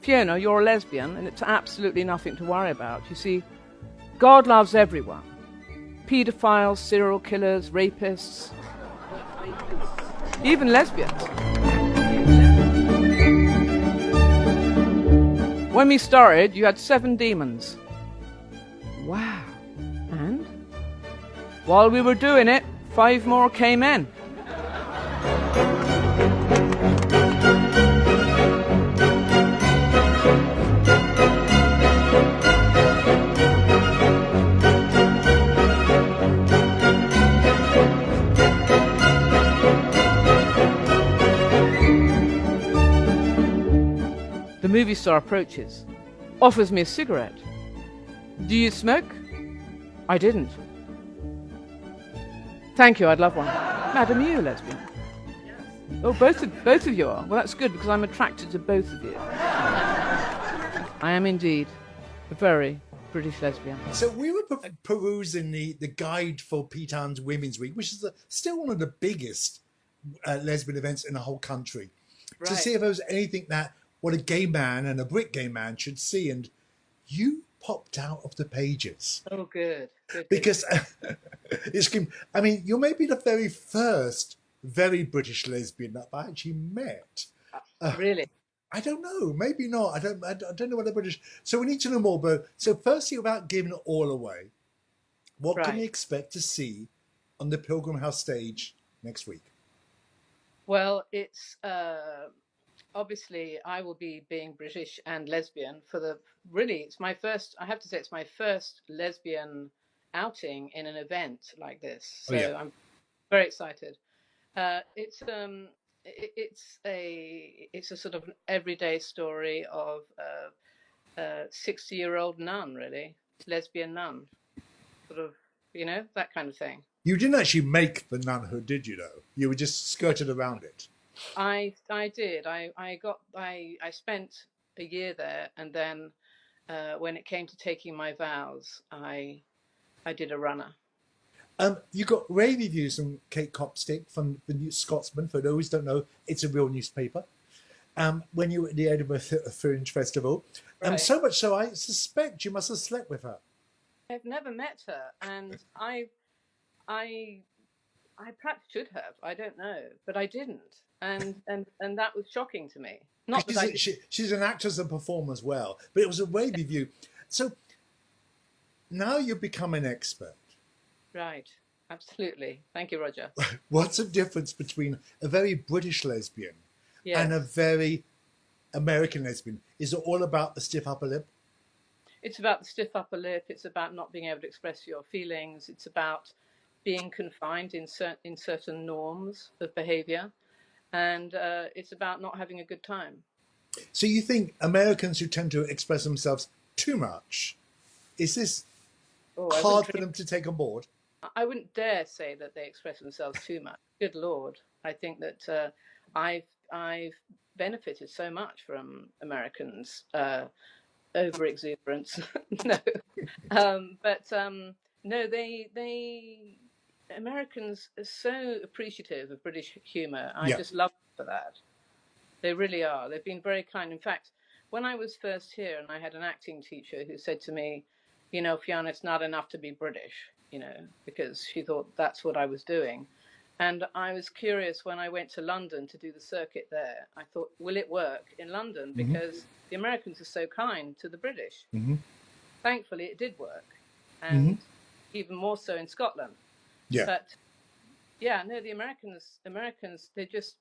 Fiona, you're a lesbian, and it's absolutely nothing to worry about. You see, God loves everyone. Paedophiles, serial killers, rapists, even lesbians. When we started, you had 7 demons. Wow. And? While we were doing it, 5 more came in. The movie star approaches, offers me a cigarette. Do you smoke? I didn't. Thank you, I'd love one. Madam, are you a lesbian? Yes. Oh, both of you are? Well, that's good, because I'm attracted to both of you. I am indeed a very British lesbian. So we were perusing the guide for P-Town's Women's Week, which is still one of the biggest lesbian events in the whole country, right, to see if there was anything that what a gay man and a Brit gay man should see, and you popped out of the pages. Oh, good. Because I mean, you're maybe the very first very British lesbian that I actually met. Really? I don't know. Maybe not. I don't know what the British. So we need to know more. But so firstly, about giving it all away, what can we expect to see on the Pilgrim House stage next week? Well, it's obviously I will be being British and lesbian for it's my first, I have to say, it's my first lesbian outing in an event like this. So I'm very excited. It's a sort of everyday story of a 60-year-old nun, really, lesbian nun, sort of, that kind of thing. You didn't actually make the nunhood, did you? Though you were just skirted around it. I did. I spent a year there, and then when it came to taking my vows, I did a runner. You got rave reviews from Kate Copstick from the New Scotsman. For those who don't know, it's a real newspaper. When you were at the Edinburgh Fringe Festival, so much so, I suspect you must have slept with her. I've never met her, and I perhaps should have. I don't know, but I didn't, and that was shocking to me. Not that she's an actress and performer as well, but it was a rave review. So now you've become an expert. Right, absolutely. Thank you, Roger. What's the difference between a very British lesbian and a very American lesbian? Is it all about the stiff upper lip? It's about the stiff upper lip. It's about not being able to express your feelings. It's about being confined in certain norms of behavior. And it's about not having a good time. So you think Americans who tend to express themselves too much, is this hard for them to take on board? I wouldn't dare say that they express themselves too much. Good Lord. I think that I've benefited so much from Americans' over-exuberance. No, they Americans are so appreciative of British humour. I just love them for that. They really are. They've been very kind. In fact, when I was first here and I had an acting teacher who said to me, Fiona, it's not enough to be British, because she thought that's what I was doing. And I was curious when I went to London to do the circuit there. I thought, will it work in London? Because the Americans are so kind to the British. Thankfully, it did work. And even more so in Scotland. Yeah. But the Americans,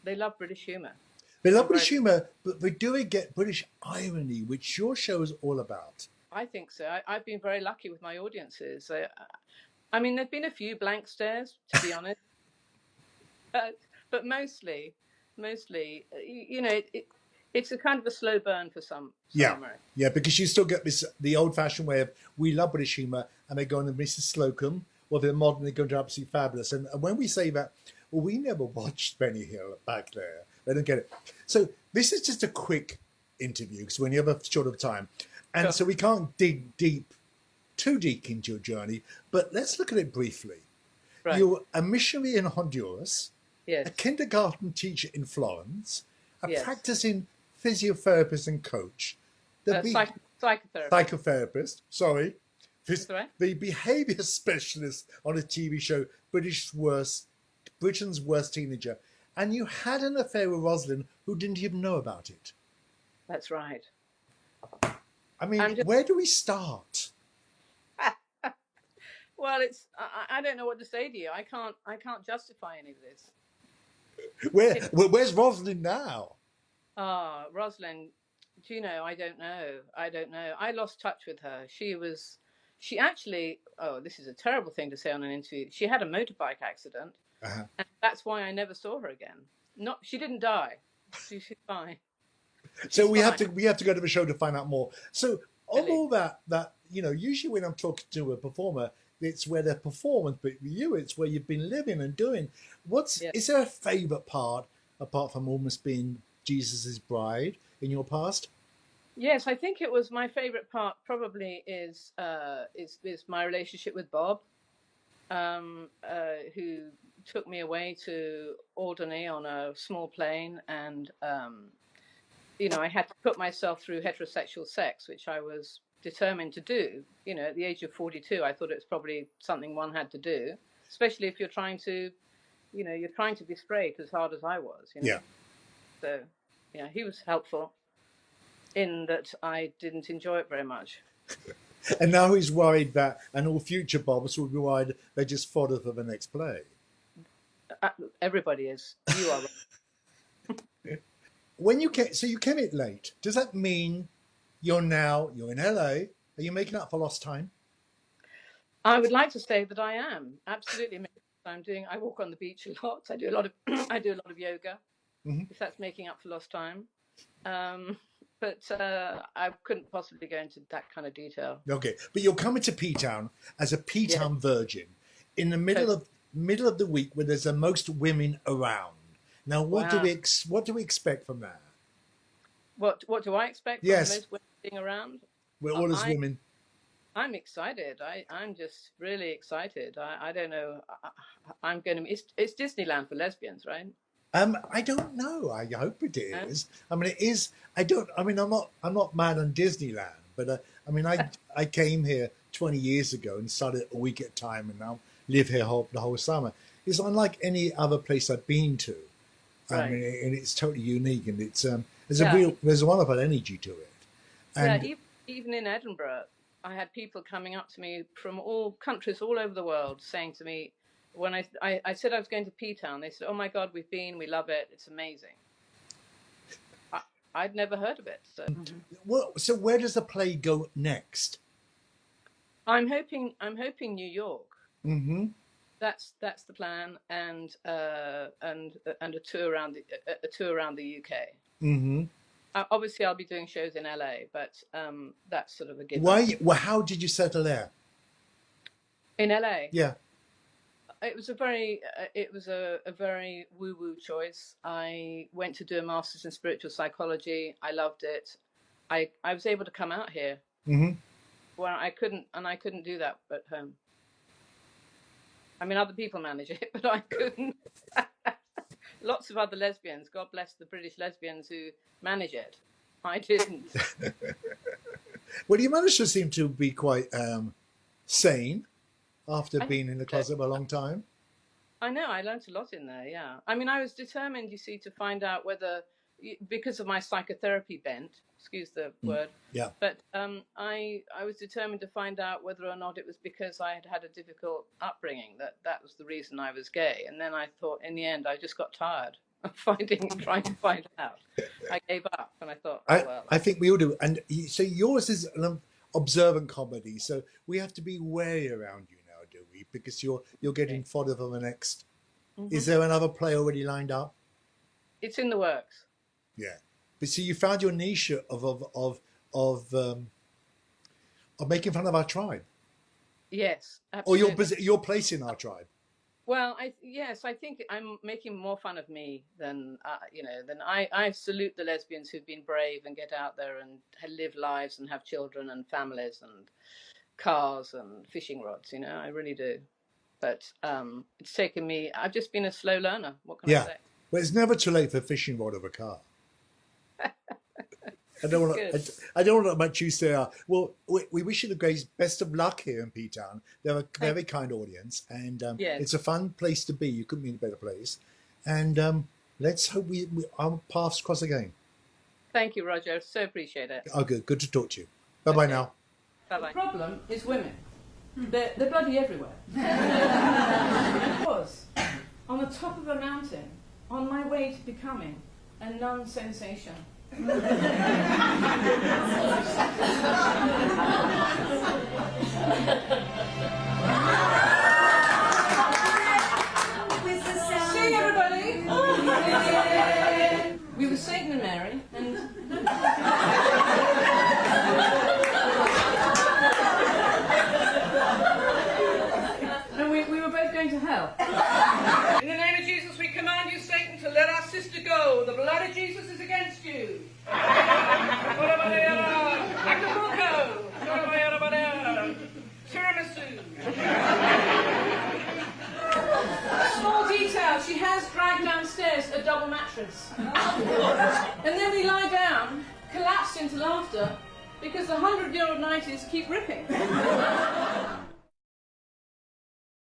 they love British humour. They love British humour, but they do get British irony, which your show is all about. I think so. I've been very lucky with my audiences. I mean, there've been a few blank stares, to be honest. But mostly, it's a kind of a slow burn for some Americans. Yeah, because you still get the old-fashioned way of, we love British humour, and they go on to Mrs. Slocum, or they're modern, they go to Absolutely Fabulous. And when we say that, well, we never watched Benny Hill back there. They don't get it. So this is just a quick interview, because when you have a short of time. And so we can't dig too deep into your journey, but let's look at it briefly. Right. You're a missionary in Honduras, a kindergarten teacher in Florence, a practicing physiotherapist and coach, the psychotherapist. Psychotherapist, sorry. That's right. The behaviour specialist on a TV show, Britain's Worst Teenager. And you had an affair with Rosalind who didn't even know about it. That's right. I mean, where do we start? Well, I don't know what to say to you. I can't justify any of this. Where's Rosalind now? Rosalind, do you know? I don't know. I lost touch with her. She actually, this is a terrible thing to say on an interview. She had a motorbike accident, and that's why I never saw her again. She didn't die. She's fine. So we have to go to the show to find out more. So on all that usually when I'm talking to a performer, it's where they're performing, but with you, it's where you've been living and doing. Is there a favourite part apart from almost being Jesus's bride in your past? Yes, I think it was my favourite part. Probably is my relationship with Bob, who took me away to Alderney on a small plane, and I had to put myself through heterosexual sex, which I was determined to do. At the age of 42, I thought it was probably something one had to do, especially if you're trying to be straight as hard as I was. Yeah. So, he was helpful in that I didn't enjoy it very much. And now he's worried that, and all future Bobs will be worried they just fodder for the next play. Everybody is. You are right. When you came in late, does that mean you're in LA? Are you making up for lost time? I would like to say that I am absolutely making up for time. I walk on the beach a lot. I do a lot of yoga. Mm-hmm. If that's making up for lost time. But I couldn't possibly go into that kind of detail. Okay, but you're coming to P-Town as a P-Town virgin in the middle of the week where there's the most women around. Now, what do we expect from that? What do I expect from the most women being around? We're all as women. I'm excited. I'm just really excited. I don't know. It's Disneyland for lesbians, right? I don't know. I hope it is. I mean, it is. I'm not mad on Disneyland, but I came here 20 years ago and started a week at a time, and now live here the whole summer. It's unlike any other place I've been to. Right. I mean, and it's totally unique, and it's there's a wonderful energy to it. And even in Edinburgh, I had people coming up to me from all countries all over the world saying to me, when I said I was going to P-Town, they said, "Oh my God, we've been, we love it, it's amazing." I'd never heard of it. So. Well, so where does the play go next? I'm hoping New York. Mm-hmm. That's the plan, and a tour around the UK. Mm-hmm. Obviously, I'll be doing shows in LA, but that's sort of a given. Why? Well, how did you settle there? In LA. Yeah. It was a very woo-woo choice. I went to do a master's in spiritual psychology. I loved it. I was able to come out here. Mm-hmm. Well, I couldn't do that at home. I mean, other people manage it, but I couldn't. Lots of other lesbians, God bless the British lesbians who manage it. I didn't. Well, you managed to seem to be quite sane after being in the closet for a long time. I know, I learned a lot in there, yeah. I mean, I was determined, you see, to find out whether, because of my psychotherapy bent, excuse the word, yeah. But I was determined to find out whether or not it was because I had a difficult upbringing, that was the reason I was gay. And then I thought, in the end, I just got tired of trying to find out. I gave up, and I thought, I think we all do. And so yours is an observant comedy, so we have to be wary around you now, do we? Because you're getting fodder for the next. Mm-hmm. Is there another play already lined up? It's in the works. Yeah, but see, you found your niche of making fun of our tribe. Yes, absolutely. Or your place in our tribe. Well, I think I'm making more fun of me than I salute the lesbians who've been brave and get out there and live lives and have children and families and cars and fishing rods. I really do. But it's taken me. I've just been a slow learner. What can I say? Well, it's never too late for a fishing rod of a car. I don't want to. I don't want to much use there. Well, we wish you the greatest best of luck here in P-Town. They're a very kind audience, and it's a fun place to be. You couldn't be in a better place. And let's hope our paths cross again. Thank you, Roger. So appreciate it. Oh, good. Good to talk to you. Bye-bye now. Bye-bye. The problem is women. They're bloody everywhere. I was on the top of a mountain on my way to becoming a nun-sensation. Sing, everybody! We were Satan and Mary, and we were both going to hell. In the name of Jesus, we command you, Satan, to let our sister go. The blood of Jesus is against you. Acapulco. Tiramisu. Small detail, she has dragged downstairs a double mattress. And then we lie down, collapsed into laughter, because the 100-year-old 90s keep ripping.